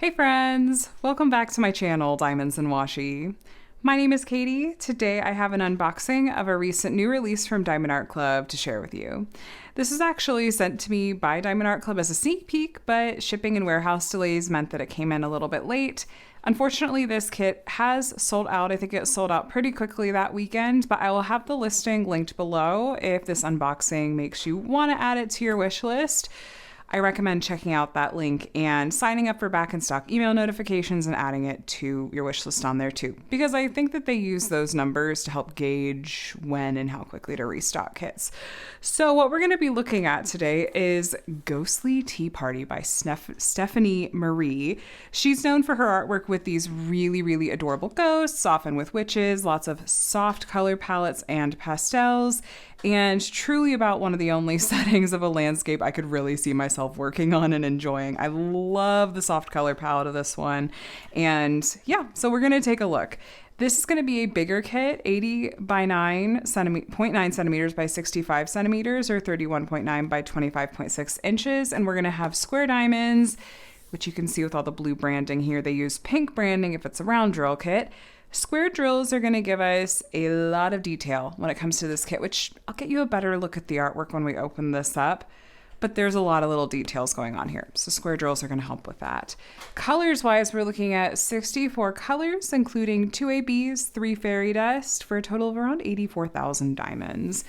Hey friends, welcome back to my channel, Diamonds and Washi. My name is Katie. Today I have an unboxing of a recent new release from Diamond Art Club to share with you. This is actually sent to me by Diamond Art Club as a sneak peek, but shipping and warehouse delays meant that it came in a little bit late. Unfortunately, this kit has sold out. I think it sold out pretty quickly that weekend, but I will have the listing linked below if this unboxing makes you want to add it to your wish list. I recommend checking out that link and signing up for back in stock email notifications and adding it to your wish list on there too, because I think that they use those numbers to help gauge when and how quickly to restock kits. So what we're going to be looking at today is Ghostly Tea Party by Stephanie Marie. She's known for her artwork with these really adorable ghosts, often with witches, lots of soft color palettes and pastels, and truly about one of the only settings of a landscape I could really see myself working on and enjoying. I love the soft color palette of this one. And yeah, so we're gonna take a look. This is gonna be a bigger kit, 80 by 0.9 centimeters by 65 centimeters or 31.9 by 25.6 inches. And we're gonna have square diamonds, which you can see with all the blue branding here. They use pink branding if it's a round drill kit. Square drills are going to give us a lot of detail when it comes to this kit, which I'll get you a better look at the artwork when we open this up, but there's a lot of little details going on here. So square drills are going to help with that. Colors wise, we're looking at 64 colors, including 2 ABs, 3 fairy dust, for a total of around 84,000 diamonds.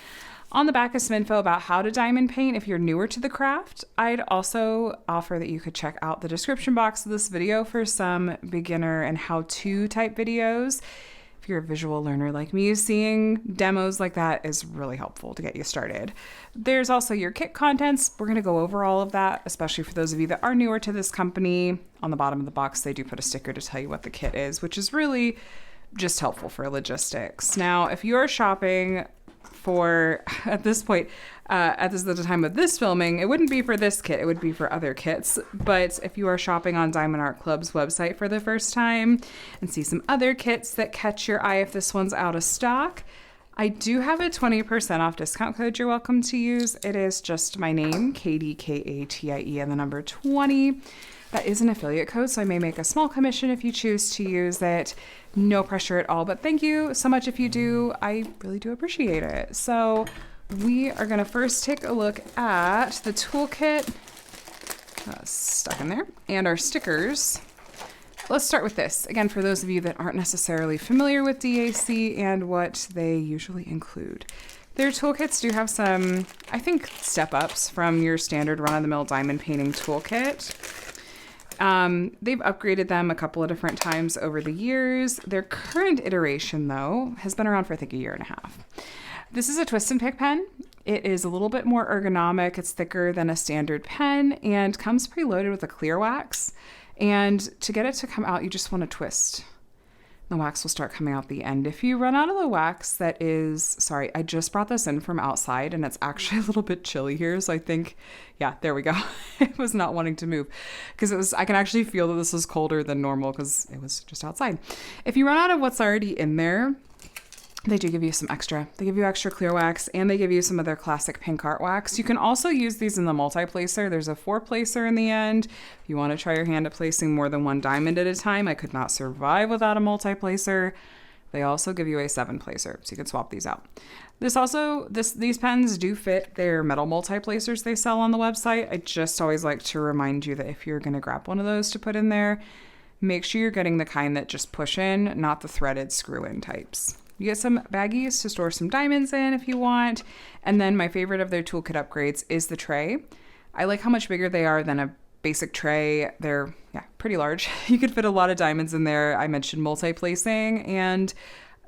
On the back is some info about how to diamond paint if you're newer to the craft. I'd also offer that you could check out the description box of this video for some beginner and how-to type videos. If you're a visual learner like me, seeing demos like that is really helpful to get you started. There's also your kit contents. We're going to go over all of that, especially for those of you that are newer to this company. On the bottom of the box, they do put a sticker to tell you what the kit is, which is really just helpful for logistics. Now, if you're shopping for, at this point, the time of this filming, it wouldn't be for this kit, it would be for other kits. But if you are shopping on Diamond Art Club's website for the first time and see some other kits that catch your eye if this one's out of stock, I do have a 20% off discount code you're welcome to use. It is just my name, Katie, Katie, and the number 20. That is an affiliate code, so I may make a small commission if you choose to use it. No pressure at all, but thank you so much if you do. I really do appreciate it. So we are going to first take a look at the toolkit. Stuck in there. And our stickers. Let's start with this. Again, for those of you that aren't necessarily familiar with DAC and what they usually include. Their toolkits do have some, I think, step-ups from your standard run-of-the-mill diamond painting toolkit. They've upgraded them a couple of different times over the years. Their current iteration, though, has been around for, I think, a year and a half. This is a twist and pick pen. It is a little bit more ergonomic. It's thicker than a standard pen and comes preloaded with a clear wax. And to get it to come out, you just want to twist. The wax will start coming out the end. If you run out of the wax, that is, sorry, I just brought this in from outside and it's actually a little bit chilly here. So I think, yeah, there we go. It was not wanting to move because I can actually feel that this was colder than normal because it was just outside. If you run out of what's already in there, they do give you some extra. They give you extra clear wax and they give you some of their classic pink art wax. You can also use these in the multi-placer. There's a 4-placer in the end. If you want to try your hand at placing more than one diamond at a time, I could not survive without a multi-placer. They also give you a 7-placer, so you can swap these out. These pens do fit their metal multi-placers they sell on the website. I just always like to remind you that if you're going to grab one of those to put in there, make sure you're getting the kind that just push in, not the threaded screw-in types. You get some baggies to store some diamonds in if you want. And then my favorite of their toolkit upgrades is the tray. I like how much bigger they are than a basic tray. They're pretty large. You could fit a lot of diamonds in there. I mentioned multi-placing, and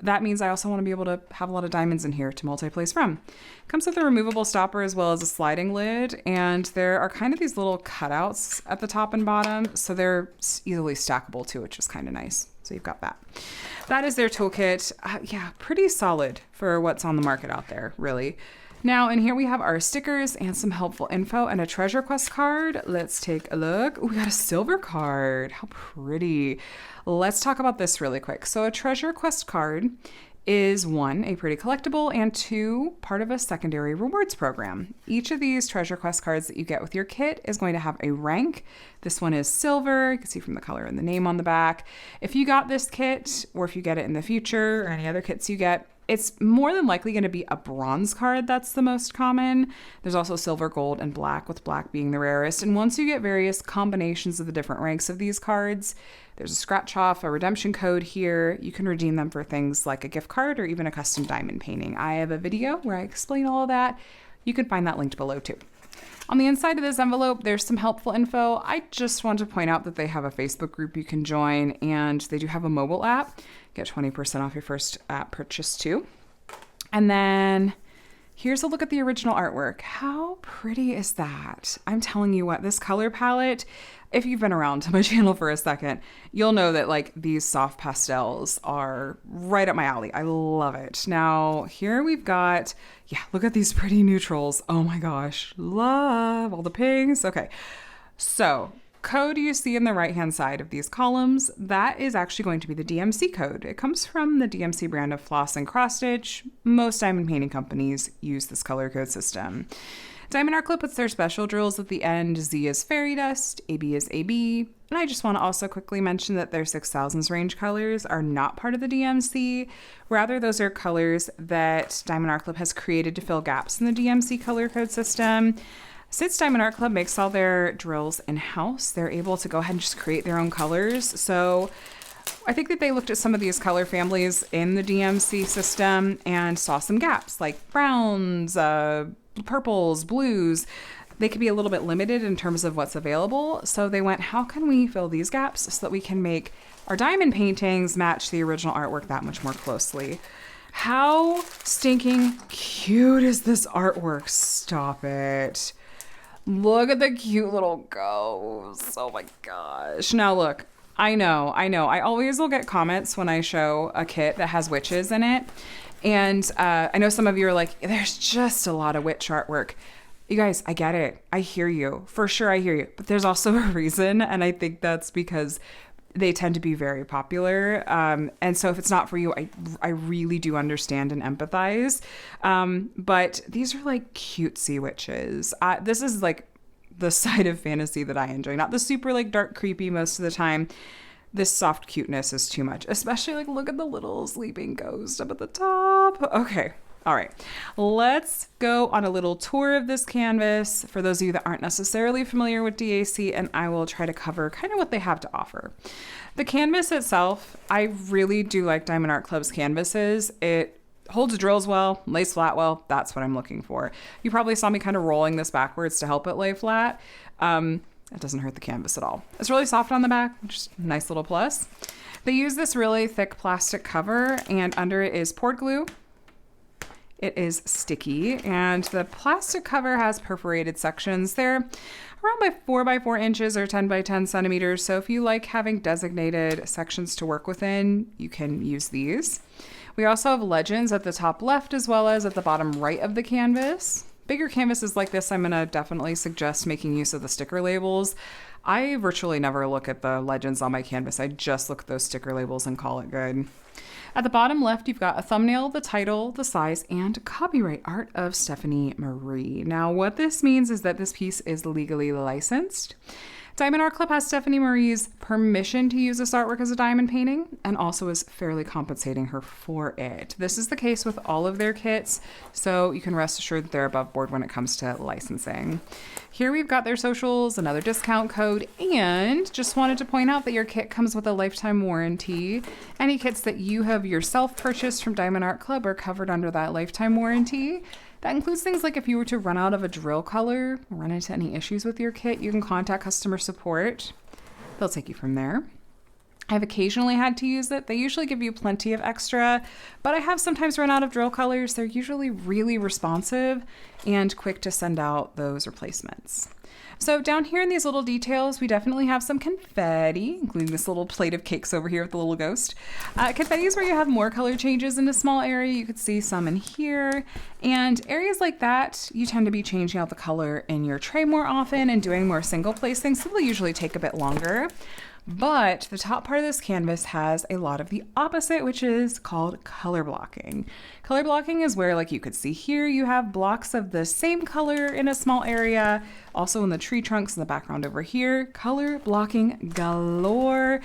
that means I also want to be able to have a lot of diamonds in here to multi-place from. Comes with a removable stopper as well as a sliding lid, and there are kind of these little cutouts at the top and bottom, so they're easily stackable too, which is kind of nice. So you've got that. That is their toolkit. Pretty solid for what's on the market out there, really. Now, in here we have our stickers and some helpful info and a treasure quest card. Let's take a look. Ooh, we got a silver card. How pretty. Let's talk about this really quick. So a treasure quest card is one, a pretty collectible, and two, part of a secondary rewards program. Each of these treasure quest cards that you get with your kit is going to have a rank. This one is silver. You can see from the color and the name on the back. If you got this kit, or if you get it in the future, or any other kits you get, it's more than likely going to be a bronze card. That's the most common. There's also silver, gold, and black, with black being the rarest. And once you get various combinations of the different ranks of these cards, there's a scratch off, a redemption code here. You can redeem them for things like a gift card or even a custom diamond painting. I have a video where I explain all of that. You can find that linked below too. On the inside of this envelope, there's some helpful info. I just want to point out that they have a Facebook group you can join, and they do have a mobile app. Get 20% off your first app purchase too. And then here's a look at the original artwork. How pretty is that? I'm telling you what, this color palette, if you've been around to my channel for a second, you'll know that like these soft pastels are right up my alley. I love it. Now here we've got, yeah, look at these pretty neutrals. Oh my gosh, love all the pinks. Okay, so code you see in the right hand side of these columns, that is actually going to be the DMC code. It comes from the DMC brand of floss and cross stitch. Most diamond painting companies use this color code system. Diamond Art Club puts their special drills at the end. Z is fairy dust, AB is AB. And I just want to also quickly mention that their 6000s range colors are not part of the DMC. Rather, those are colors that Diamond Art Club has created to fill gaps in the DMC color code system. Since Diamond Art Club makes all their drills in-house, they're able to go ahead and just create their own colors. So I think that they looked at some of these color families in the DMC system and saw some gaps, like browns, purples, blues. They could be a little bit limited in terms of what's available. So they went, how can we fill these gaps so that we can make our diamond paintings match the original artwork that much more closely? How stinking cute is this artwork? Stop it. Look at the cute little ghosts. Oh my gosh. Now look, I know. I always will get comments when I show a kit that has witches in it. And I know some of you are like, there's just a lot of witch artwork. You guys, I get it. I hear you. For sure, I hear you. But there's also a reason. And I think that's because they tend to be very popular. And so if it's not for you, I really do understand and empathize. But these are like cutesy witches. This is like the side of fantasy that I enjoy. Not the super like dark creepy most of the time. This soft cuteness is too much. Especially like look at the little sleeping ghost up at the top. Okay. All right, let's go on a little tour of this canvas for those of you that aren't necessarily familiar with DAC, and I will try to cover kind of what they have to offer. The canvas itself, I really do like Diamond Art Club's canvases. It holds drills well, lays flat well. That's what I'm looking for. You probably saw me kind of rolling this backwards to help it lay flat. It doesn't hurt the canvas at all. It's really soft on the back, which is a nice little plus. They use this really thick plastic cover, and under it is poured glue. It is sticky, and the plastic cover has perforated sections. They're around by 4 by 4 inches or 10 by 10 centimeters. So if you like having designated sections to work within, you can use these. We also have legends at the top left as well as at the bottom right of the canvas. Bigger canvases like this, I'm gonna definitely suggest making use of the sticker labels. I virtually never look at the legends on my canvas. I just look at those sticker labels and call it good. At the bottom left, you've got a thumbnail, the title, the size, and copyright art of Stephanie Marie. Now, what this means is that this piece is legally licensed. Diamond Art Club has Stephanie Marie's permission to use this artwork as a diamond painting and also is fairly compensating her for it. This is the case with all of their kits, so you can rest assured that they're above board when it comes to licensing. Here we've got their socials, another discount code, and just wanted to point out that your kit comes with a lifetime warranty. Any kits that you have yourself purchased from Diamond Art Club are covered under that lifetime warranty. That includes things like if you were to run out of a drill color, or run into any issues with your kit, you can contact customer support. They'll take you from there. I've occasionally had to use it. They usually give you plenty of extra, but I have sometimes run out of drill colors. They're usually really responsive and quick to send out those replacements. So down here in these little details, we definitely have some confetti, including this little plate of cakes over here with the little ghost. Confetti is where you have more color changes in a small area. You could see some in here. And areas like that, you tend to be changing out the color in your tray more often and doing more single placing, so they'll usually take a bit longer. But the top part of this canvas has a lot of the opposite, which is called color blocking. Color blocking is where, like you could see here, you have blocks of the same color in a small area. Also in the tree trunks in the background over here, color blocking galore.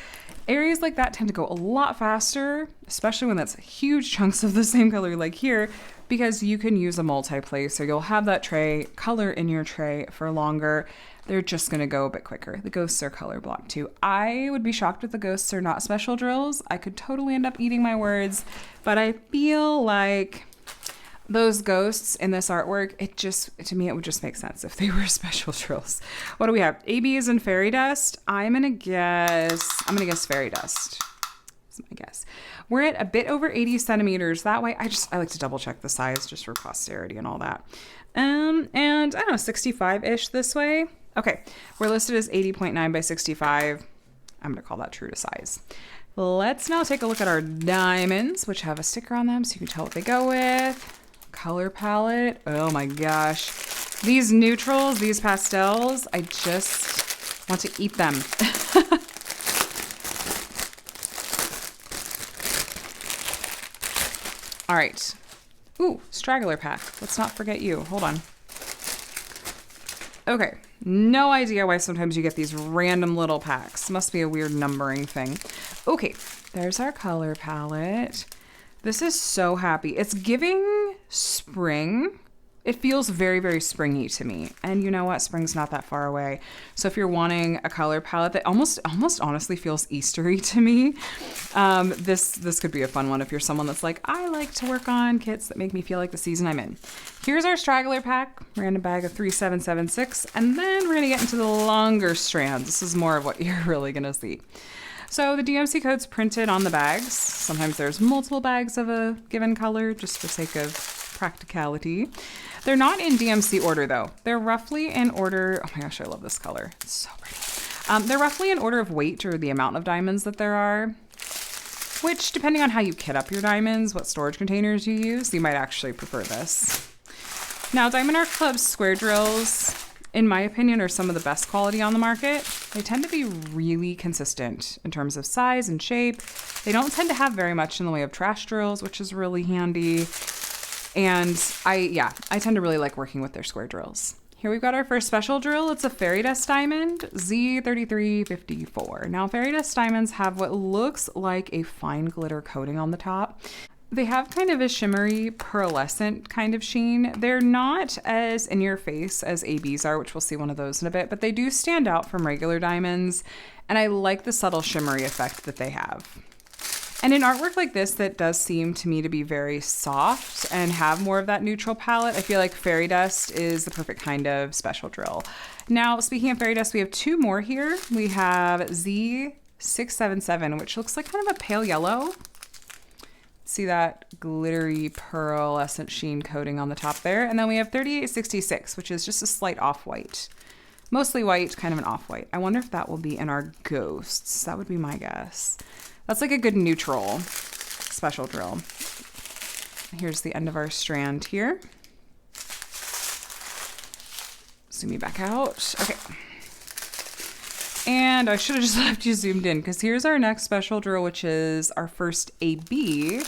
Areas like that tend to go a lot faster, especially when that's huge chunks of the same color like here, because you can use a multi-play. So you'll have that tray color in your tray for longer. They're just gonna go a bit quicker. The ghosts are color blocked too. I would be shocked if the ghosts are not special drills. I could totally end up eating my words, but I feel like those ghosts in this artwork, to me, it would just make sense if they were special drills. What do we have? ABs and fairy dust. I'm gonna guess fairy dust. That's my guess. We're at a bit over 80 centimeters. That way, I like to double check the size just for posterity and all that. And I don't know, 65-ish this way. Okay, we're listed as 80.9 by 65. I'm gonna call that true to size. Let's now take a look at our diamonds, which have a sticker on them so you can tell what they go with. Color palette. Oh my gosh. These neutrals, these pastels, I just want to eat them. All right. Ooh, straggler pack. Let's not forget you. Hold on. Okay. No idea why sometimes you get these random little packs. Must be a weird numbering thing. Okay. There's our color palette. This is so happy. It's giving spring. It feels very, very springy to me. And you know what? Spring's not that far away. So if you're wanting a color palette that almost honestly feels Eastery to me, this could be a fun one if you're someone that's like, I like to work on kits that make me feel like the season I'm in. Here's our straggler pack, random bag of 3776, and then we're gonna get into the longer strands. This is more of what you're really gonna see. So the DMC code's printed on the bags. Sometimes there's multiple bags of a given color just for sake of practicality. They're not in DMC order though. They're roughly in order, oh my gosh, I love this color. It's so pretty. They're roughly in order of weight or the amount of diamonds that there are, which depending on how you kit up your diamonds, what storage containers you use, you might actually prefer this. Now, Diamond Art Club's square drills, in my opinion, are some of the best quality on the market. They tend to be really consistent in terms of size and shape. They don't tend to have very much in the way of trash drills, which is really handy. And I tend to really like working with their square drills. Here we've got our first special drill. It's a fairy dust diamond, Z3354. Now, fairy dust diamonds have what looks like a fine glitter coating on the top. They have kind of a shimmery, pearlescent kind of sheen. They're not as in your face as ABs are, which we'll see one of those in a bit, but they do stand out from regular diamonds. And I like the subtle shimmery effect that they have. And in artwork like this that does seem to me to be very soft and have more of that neutral palette, I feel like fairy dust is the perfect kind of special drill. Now, speaking of fairy dust, we have two more here. We have Z677, which looks like kind of a pale yellow. See that glittery pearlescent sheen coating on the top there. And then we have 3866, which is just a slight off-white. Mostly white, kind of an off-white. I wonder if that will be in our ghosts. That would be my guess. That's like a good neutral special drill. Here's the end of our strand here. Zoom me back out. Okay. And I should have just left you zoomed in because here's our next special drill, which is our first AB,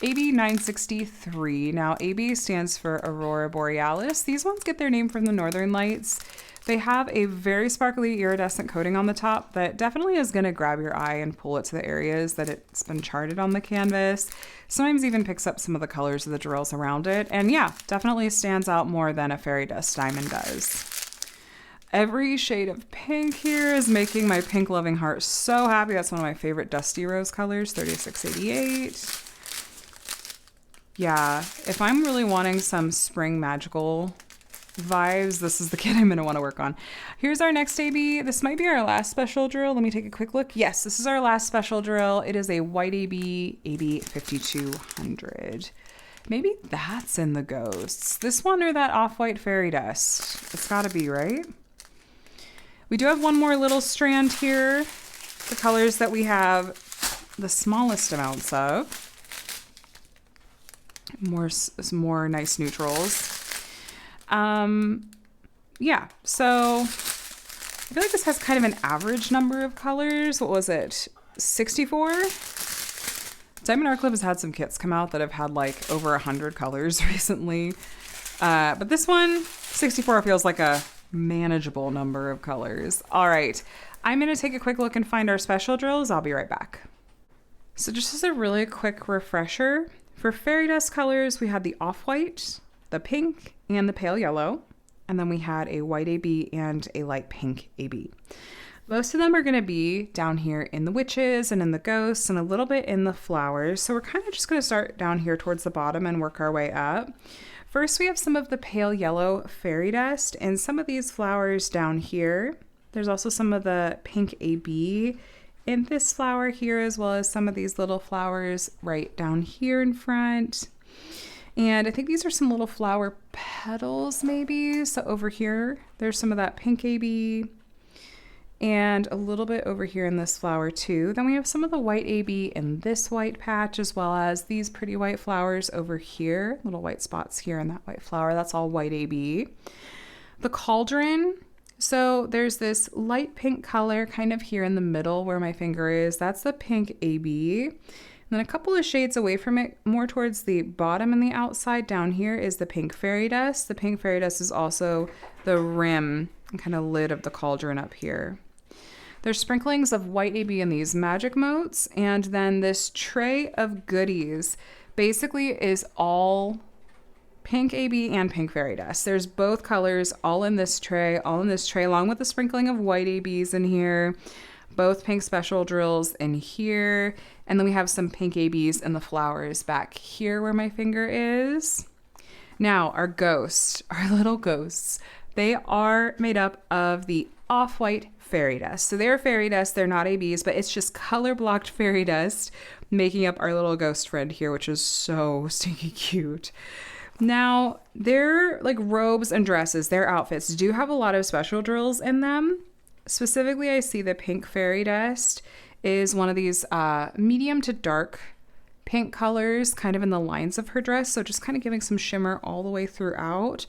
AB 963. Now, AB stands for Aurora Borealis. These ones get their name from the Northern Lights. They have a very sparkly iridescent coating on the top that definitely is going to grab your eye and pull it to the areas that it's been charted on the canvas. Sometimes even picks up some of the colors of the drills around it. And yeah, definitely stands out more than a fairy dust diamond does. Every shade of pink here is making my pink loving heart so happy. That's one of my favorite dusty rose colors, 3688. Yeah, if I'm really wanting some spring magical vibes, this is the kit I'm going to want to work on. Here's our next AB. This might be our last special drill. Let me take a quick look. Yes, this is our last special drill. It is a white AB, AB 5200. Maybe that's in the ghosts. This one or that off-white fairy dust. It's got to be, right? We do have one more little strand here. The colors that we have the smallest amounts of. More nice neutrals. Yeah, so feel like this has kind of an average number of colors. What was it? 64? Diamond Art Club has had some kits come out that have had like over 100 colors recently. But this one, 64, feels like a manageable number of colors. All right, I'm going to take a quick look and find our special drills. I'll be right back. So just as a really quick refresher, for fairy dust colors, we had the off-white, the pink, and the pale yellow. And then we had a white AB and a light pink AB. Most of them are going to be down here in the witches and in the ghosts and a little bit in the flowers. So we're kind of just going to start down here towards the bottom and work our way up. First, we have some of the pale yellow fairy dust and some of these flowers down here. There's also some of the pink AB in this flower here, as well as some of these little flowers right down here in front. And I think these are some little flower petals maybe. So over here, there's some of that pink AB and a little bit over here in this flower too. Then we have some of the white AB in this white patch, as well as these pretty white flowers over here, little white spots here in that white flower. That's all white AB. The cauldron. So there's this light pink color kind of here in the middle where my finger is. That's the pink AB. And then a couple of shades away from it, more towards the bottom and the outside down here, is the pink fairy dust. The pink fairy dust is also the rim and kind of lid of the cauldron up here. There's sprinklings of white AB in these magic motes, and then this tray of goodies basically is all pink AB and pink fairy dust. There's both colors all in this tray, along with the sprinkling of white ABs in here, both pink special drills in here, and then we have some pink ABs in the flowers back here where my finger is. Now, our ghosts, our little ghosts, they are made up of the off-white fairy dust. So they're fairy dust, they're not ABs, but it's just color blocked fairy dust making up our little ghost friend here, which is so stinky cute. Now, their like robes and dresses, their outfits do have a lot of special drills in them. Specifically, I see the pink fairy dust is one of these medium to dark pink colors kind of in the lines of her dress. So just kind of giving some shimmer all the way throughout.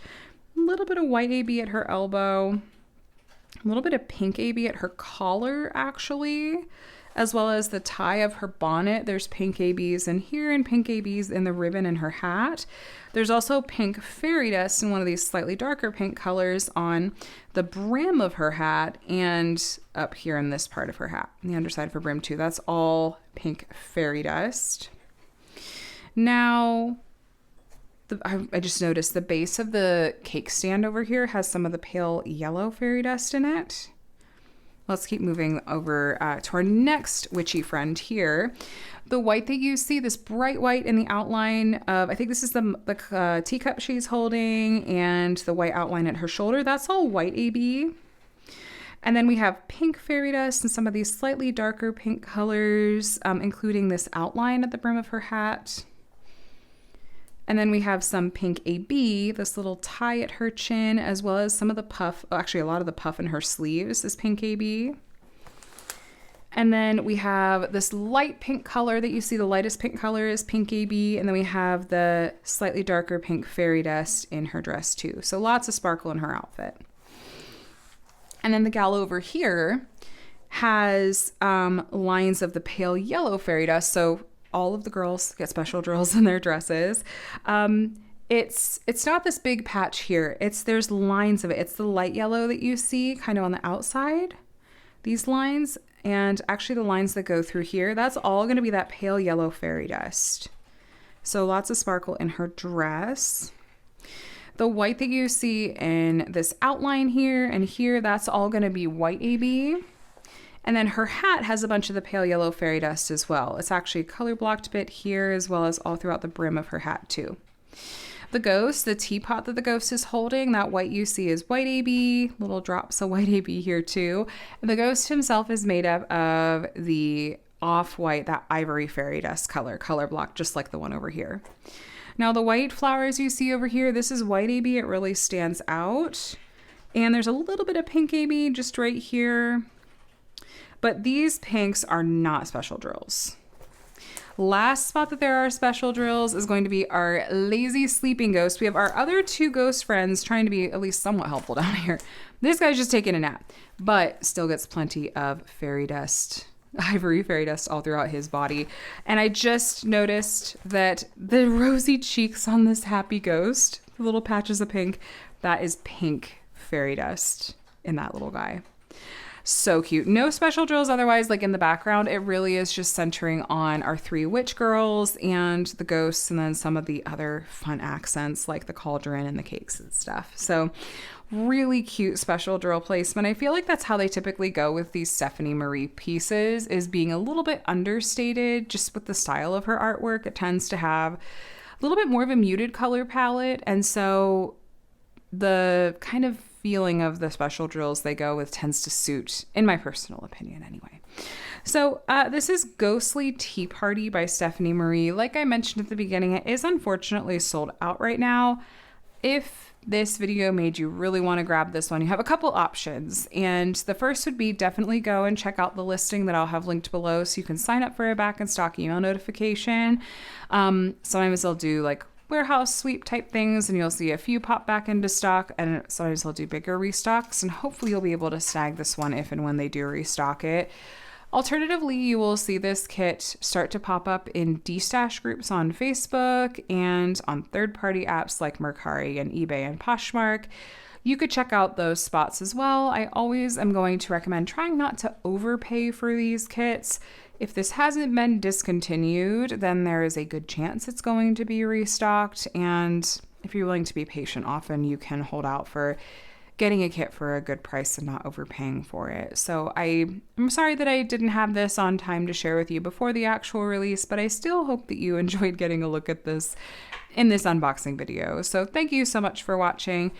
A little bit of white AB at her elbow. A little bit of pink AB at her collar, actually, as well as the tie of her bonnet. There's pink ABs in here and pink ABs in the ribbon in her hat. There's also pink fairy dust in one of these slightly darker pink colors on the brim of her hat and up here in this part of her hat, the underside of her brim too. That's all pink fairy dust. Now, I just noticed the base of the cake stand over here has some of the pale yellow fairy dust in it. Let's keep moving over to our next witchy friend here. The white that you see, this bright white in the outline of, I think this is the teacup she's holding, and the white outline at her shoulder, that's all white AB. And then we have pink fairy dust and some of these slightly darker pink colors, including this outline at the brim of her hat. And then we have some pink AB, this little tie at her chin, as well as some of the puff, actually a lot of the puff in her sleeves is pink AB. And then we have this light pink color that you see, the lightest pink color is pink AB. And then we have the slightly darker pink fairy dust in her dress too. So lots of sparkle in her outfit. And then the gal over here has lines of the pale yellow fairy dust. So all of the girls get special drills in their dresses. It's not this big patch here. There's lines of it. It's the light yellow that you see kind of on the outside, these lines, and actually the lines that go through here, that's all going to be that pale yellow fairy dust. So lots of sparkle in her dress. The white that you see in this outline here and here, that's all going to be white AB. And then her hat has a bunch of the pale yellow fairy dust as well. It's actually a color blocked bit here as well as all throughout the brim of her hat too. The ghost, the teapot that the ghost is holding, that white you see is white AB, little drops of white AB here too. And the ghost himself is made up of the off-white, that ivory fairy dust color block, just like the one over here. Now the white flowers you see over here, this is white AB. It really stands out. And there's a little bit of pink AB just right here. But these pinks are not special drills. Last spot that there are special drills is going to be our lazy sleeping ghost. We have our other two ghost friends trying to be at least somewhat helpful down here. This guy's just taking a nap, but still gets plenty of fairy dust, ivory fairy dust all throughout his body. And I just noticed that the rosy cheeks on this happy ghost, the little patches of pink, that is pink fairy dust in that little guy. So cute. No special drills otherwise, like in the background. It really is just centering on our three witch girls and the ghosts, and then some of the other fun accents like the cauldron and the cakes and stuff. So really cute special drill placement. I feel like that's how they typically go with these Stephanie Marie pieces, is being a little bit understated just with the style of her artwork. It tends to have a little bit more of a muted color palette, and so the kind of feeling of the special drills they go with tends to suit, in my personal opinion anyway. So this is Ghostly Tea Party by Stephanie Marie. Like I mentioned at the beginning, it is unfortunately sold out right now. If this video made you really want to grab this one, you have a couple options. And the first would be definitely go and check out the listing that I'll have linked below so you can sign up for a back in stock email notification. Sometimes they'll do like warehouse sweep type things and you'll see a few pop back into stock, and sometimes they'll do bigger restocks, and hopefully you'll be able to snag this one if and when they do restock it. Alternatively, you will see this kit start to pop up in Destash groups on Facebook and on third-party apps like Mercari and eBay and Poshmark. You could check out those spots as well. I always am going to recommend trying not to overpay for these kits. If this hasn't been discontinued, then there is a good chance it's going to be restocked. And if you're willing to be patient, often you can hold out for getting a kit for a good price and not overpaying for it. So I'm sorry that I didn't have this on time to share with you before the actual release, but I still hope that you enjoyed getting a look at this in this unboxing video. So thank you so much for watching.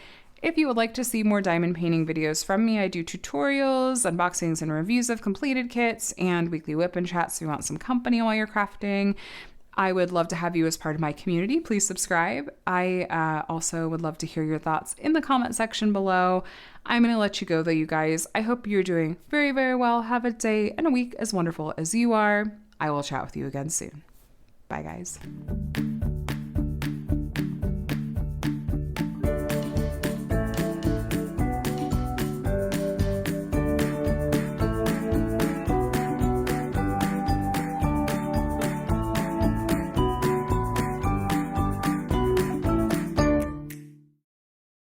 If you would like to see more diamond painting videos from me, I do tutorials, unboxings, and reviews of completed kits, and weekly whip and chats if you want some company while you're crafting. I would love to have you as part of my community. Please subscribe. I also would love to hear your thoughts in the comment section below. I'm going to let you go though, you guys. I hope you're doing very, very well. Have a day and a week as wonderful as you are. I will chat with you again soon. Bye, guys.